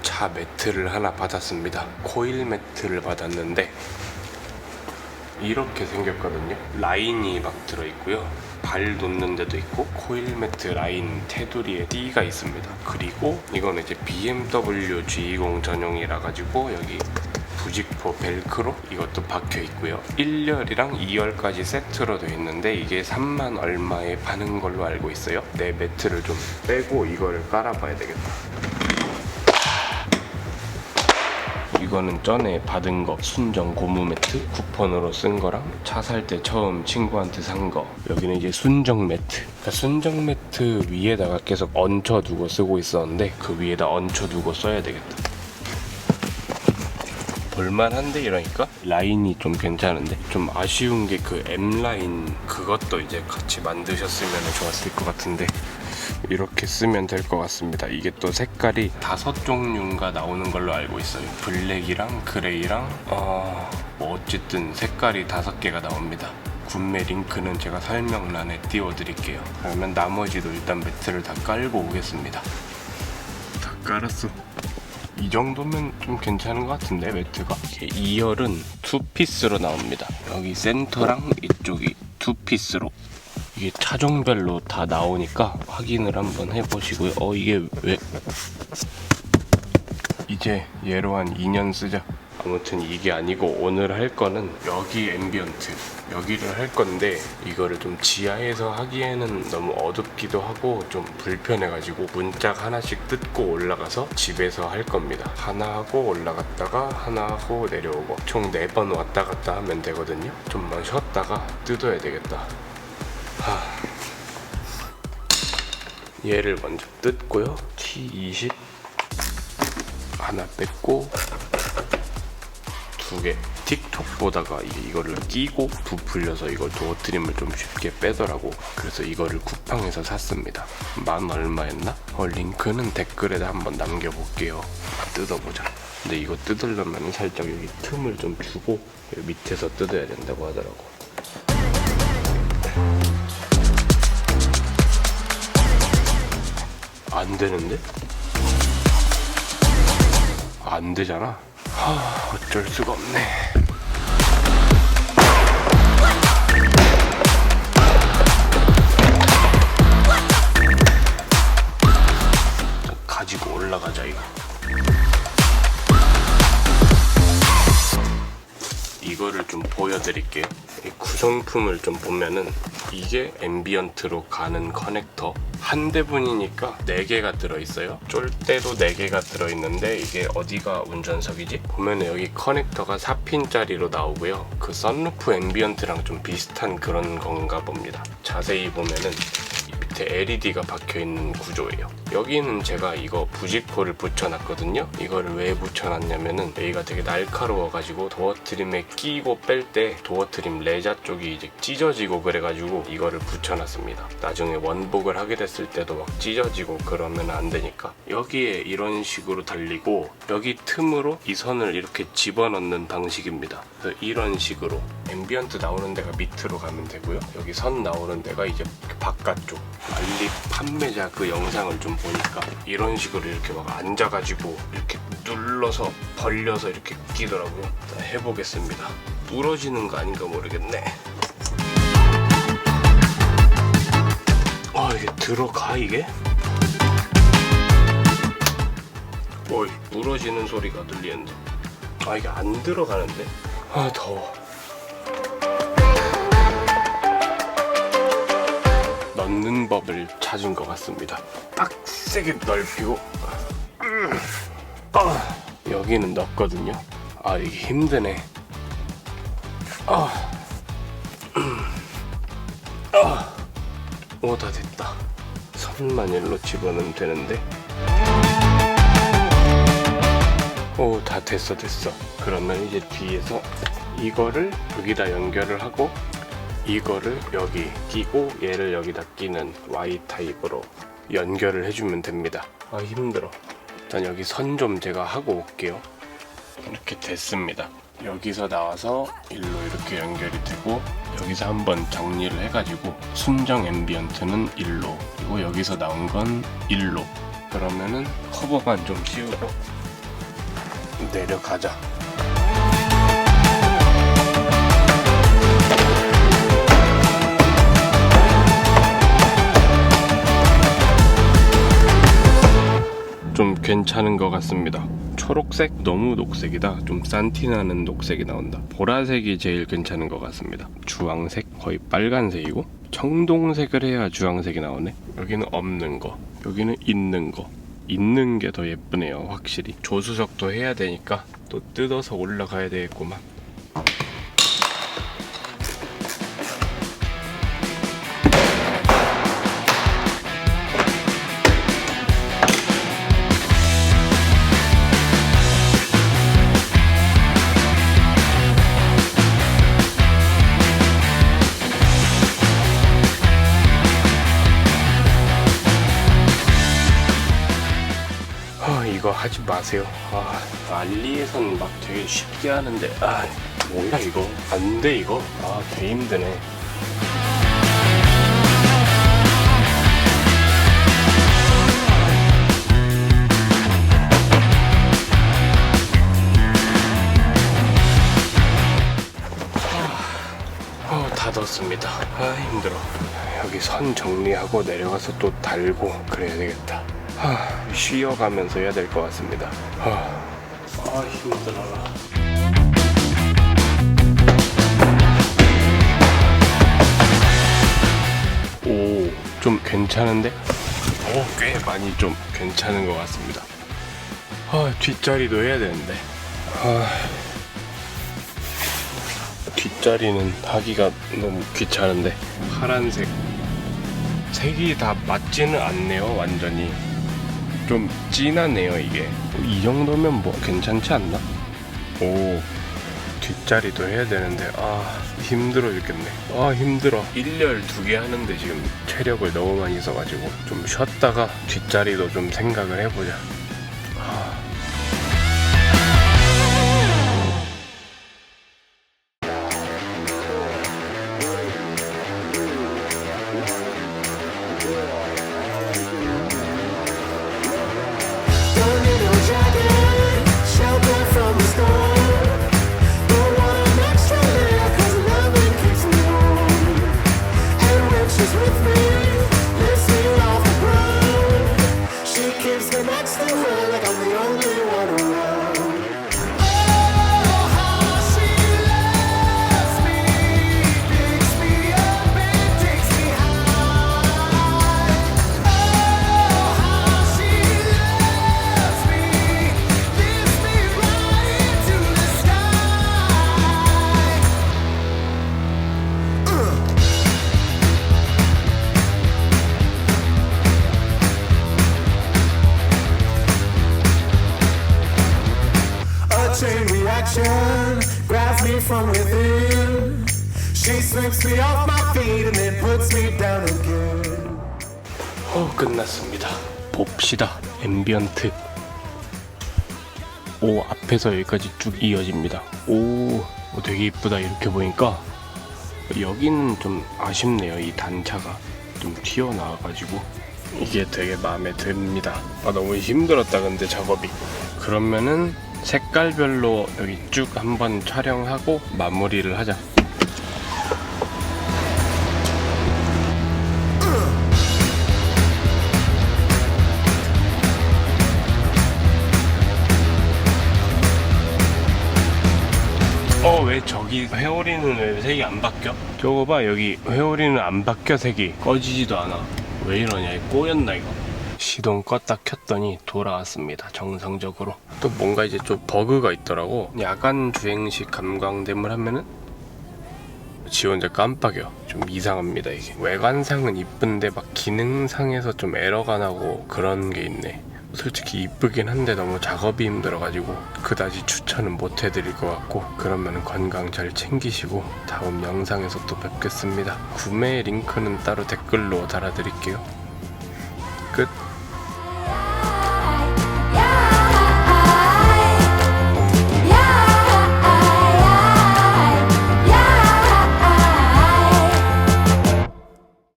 차 매트를 하나 받았습니다. 코일 매트를 받았는데 이렇게 생겼거든요. 라인이 막 들어있고요. 발 놓는 데도 있고 코일 매트 라인 테두리에 띠가 있습니다. 그리고 이거는 이제 BMW G20 전용이라 가지고 여기 부직포 벨크로 이것도 박혀 있고요. 1열이랑 2열까지 세트로 되어 있는데 이게 3만 얼마에 파는 걸로 알고 있어요. 내 매트를 좀 빼고 이거를 깔아봐야 되겠다. 이거는 전에 받은 거 순정 고무 매트 쿠폰으로 쓴 거랑 차 살 때 처음 친구한테 산 거. 여기는 이제 순정 매트. 그러니까 순정 매트 위에다가 계속 얹혀두고 쓰고 있었는데 그 위에다 얹혀두고 써야 되겠다. 볼만한데 이러니까 라인이 좀 괜찮은데 좀 아쉬운 게 그 M라인 그것도 이제 같이 만드셨으면 좋았을 것 같은데 이렇게 쓰면 될 것 같습니다. 이게 또 색깔이 5종류가 나오는 걸로 알고 있어요. 블랙이랑 그레이랑 뭐 어쨌든 색깔이 5개가 나옵니다. 구매 링크는 제가 설명란에 띄워드릴게요. 그러면 나머지도 일단 매트를 다 깔고 오겠습니다. 다 깔았어. 이 정도면 좀 괜찮은 것 같은데 매트가. 2열은 2피스로 나옵니다. 여기 센터랑 이쪽이 2피스로. 이게 차종별로 다 나오니까 확인을 한번 해보시고요. 이게 왜 이제 얘로 한 2년 쓰자. 아무튼 이게 아니고 오늘 할 거는 여기 앰비언트 여기를 할 건데 이거를 좀 지하에서 하기에는 너무 어둡기도 하고 좀 불편해가지고 문짝 하나씩 뜯고 올라가서 집에서 할 겁니다. 하나 하고 올라갔다가 하나 하고 내려오고 총 4번 왔다 갔다 하면 되거든요. 좀만 쉬었다가 뜯어야 되겠다. 얘를 먼저 뜯고요. T20 하나 뺐고 2개. 틱톡 보다가 이거를 끼고 부풀려서 이걸 도어 트림을 좀 쉽게 빼더라고. 그래서 이거를 쿠팡에서 샀습니다. 10,000 얼마였나? 링크는 댓글에다 한번 남겨볼게요. 뜯어보자. 근데 이거 뜯으려면 살짝 여기 틈을 좀 주고 여기 밑에서 뜯어야 된다고 하더라고. 안 되는데? 안 되잖아. 어쩔 수가 없네. 가지고 올라가자 이거. 이거를 좀 보여드릴게요. 이 구성품을 좀 보면은 이게 앰비언트로 가는 커넥터 한 대분이니까 4개가 들어있어요. 쫄대도 4개가 들어있는데 이게 어디가 운전석이지? 보면은 여기 커넥터가 4핀짜리로 나오고요. 그 썬루프 앰비언트랑 좀 비슷한 그런 건가 봅니다. 자세히 보면은 밑에 LED가 박혀있는 구조예요. 여기는 제가 이거 부직포를 붙여놨거든요. 이거를 왜 붙여놨냐면은 여기가 되게 날카로워가지고 도어 트림에 끼고 뺄 때 도어 트림 레자 쪽이 이제 찢어지고 그래가지고 이거를 붙여놨습니다. 나중에 원복을 하게 됐을 때도 막 찢어지고 그러면 안 되니까. 여기에 이런 식으로 달리고 여기 틈으로 이 선을 이렇게 집어넣는 방식입니다. 그래서 이런 식으로 앰비언트 나오는 데가 밑으로 가면 되고요. 여기 선 나오는 데가 이제 바깥쪽. 알리 판매자 그 영상을 좀 보니까 이런 식으로 이렇게 막 앉아가지고 이렇게 눌러서 벌려서 이렇게 끼더라고요. 해보겠습니다. 부러지는 거 아닌가 모르겠네. 이게 들어가 이게? 부러지는 소리가 들리는데 이게 안 들어가는데? 더워. 넣는 법을 찾은 것 같습니다. 딱 세게 넓히고 여기는 넣었거든요. 이게 힘드네. 다 됐다. 선만 일로 집어넣으면 되는데 다 됐어. 그러면 이제 뒤에서 이거를 여기다 연결을 하고 이거를 여기 끼고 얘를 여기다 끼는 Y타입으로 연결을 해주면 됩니다. 힘들어. 일단 여기 선 좀 제가 하고 올게요. 이렇게 됐습니다. 여기서 나와서 일로 이렇게 연결이 되고 여기서 한번 정리를 해가지고 순정 앰비언트는 일로, 그리고 여기서 나온 건 일로. 그러면은 커버만 좀 씌우고 내려가자. 좀 괜찮은 것 같습니다. 초록색? 너무 녹색이다. 좀 산티나는 녹색이 나온다. 보라색이 제일 괜찮은 것 같습니다. 주황색? 거의 빨간색이고, 청동색을 해야 주황색이 나오네. 여기는 없는 거, 여기는 있는 거. 있는 게 더 예쁘네요. 확실히 조수석도 해야 되니까 또 뜯어서 올라가야 되겠구만. 이거 하지 마세요. 알리에선 막 되게 쉽게 하는데 뭐야 이거. 안 돼 이거. 개 힘드네. 다 뒀습니다. 힘들어. 여기 선 정리하고 내려가서 또 달고 그래야 되겠다. 쉬어가면서 해야 될 것 같습니다. 힘들어라. 오, 좀 괜찮은데? 꽤 많이 좀 괜찮은 것 같습니다. 뒷자리도 해야 되는데. 뒷자리는 하기가 너무 귀찮은데. 파란색 색이 다 맞지는 않네요. 완전히 좀 진하네요. 이게 이 정도면 뭐 괜찮지 않나? 오, 뒷자리도 해야 되는데 힘들어 죽겠네. 힘들어. 1열 2개 하는데 지금 체력을 너무 많이 써가지고 좀 쉬었다가 뒷자리도 좀 생각을 해보자. chain reaction grabs me from within. She sweeps me off my feet and then puts me down again. 끝났습니다. 봅시다. 앰비언트. 오, 앞에서 여기까지 쭉 이어집니다. 오, 되게 이쁘다. 이렇게 보니까 여기는 좀 아쉽네요. 이 단차가 좀 튀어나와가지고 이게 되게 마음에 듭니다. 너무 힘들었다 근데 작업이. 그러면은 색깔별로 여기 쭉 한번 촬영하고 마무리를 하자. 왜 저기 회오리는 왜 색이 안 바뀌어? 저거 봐, 여기 회오리는 안 바뀌어. 색이 꺼지지도 않아. 왜 이러냐, 꼬였나 이거. 시동 껐다 켰더니 돌아왔습니다. 정상적으로. 또 뭔가 이제 좀 버그가 있더라고. 야간 주행식 감광됨을 하면은 지 혼자 깜빡여. 좀 이상합니다. 이게 외관상은 이쁜데 막 기능상에서 좀 에러가 나고 그런 게 있네. 솔직히 이쁘긴 한데 너무 작업이 힘들어가지고 그다지 추천은 못 해드릴 것 같고, 그러면 건강 잘 챙기시고 다음 영상에서 또 뵙겠습니다. 구매 링크는 따로 댓글로 달아드릴게요. 끝.